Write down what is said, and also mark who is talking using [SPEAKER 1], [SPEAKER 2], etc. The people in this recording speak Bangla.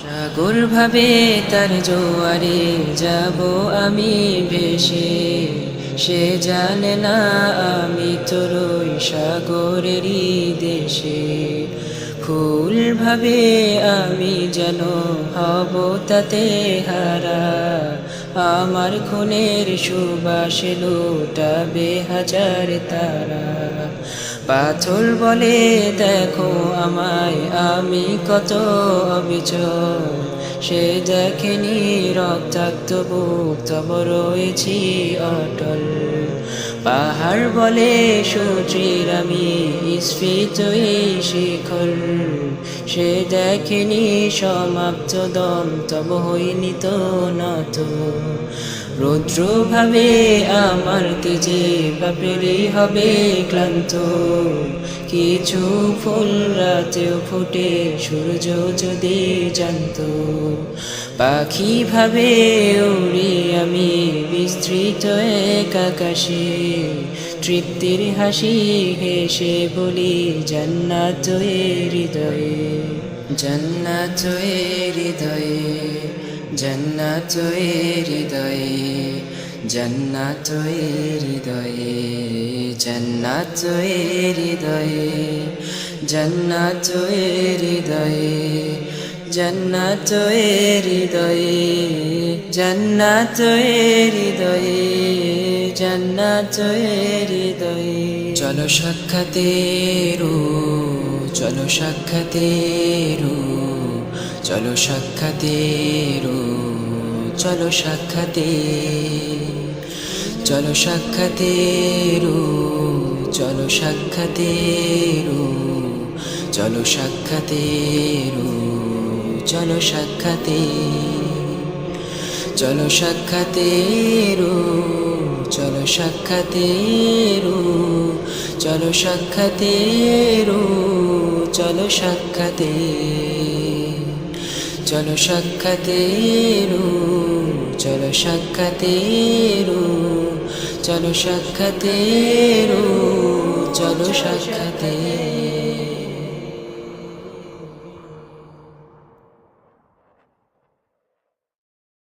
[SPEAKER 1] সাগর ভাবে তার জোয়ারে যাব আমি ভেসে, সে জানে না আমি তোর ওই সাগরেরই দেশে। ফুল ভাবে আমি যেন হব তাতে হারা, আমার খুনের সুবাসে লুটাবে হাজার তারা। পাথর বলে দেখো আমায় আমি কত অবিচল, সে দেখেনি রক্তাক্ত বুক তব রয়েছি অটল। পাহাড় বলে সূর্যের আমি স্ফীত এই শিখর, সে দেখেনি সমাপ্ত দম তব হইনি তো নত। রৌদ্র ভাবে আমার তেজে বাপেরই হবে ক্লান্ত, কিছু ফুল রাতেও ফোটে সূর্য যদি জানত। পাখি ভাবে উড়ি আমি বিস্তৃত এক আকাশে, তৃপ্তির হাসি হেসে বলি জান্নাত এ হৃদয়ে, জান্নাত এ হৃদয়ে, জান্নাত এ হৃদয়ে, জান্নাত এ হৃদয়ে, জান্নাত এ হৃদয়ে, জান্নাত এ হৃদয়ে, জান্নাত এ হৃদয়ে, জান্নাত এ হৃদয়ে, জান্নাত এ হৃদয়ে। চলো সাক্ষাতে রু, চলো সাক্ষাতে রু, চলো সাক্ষাতে রু, চলো সাক্ষাতে, চলো সাক্ষাতে রু, চলো সাক্ষাতে রু, চলো সাক্ষাতে রু, চলো সাক্ষাতে, চলো সাক্ষাতে রু, চলো সাক্ষাতে রু, চলো সাক্ষাতে রু, চলো সাক্ষাতে, চলো সাক্ষাতে রু, চলো সাক্ষাতে রু, চলো সাক্ষাতে রু, চলো সাক্ষাতে।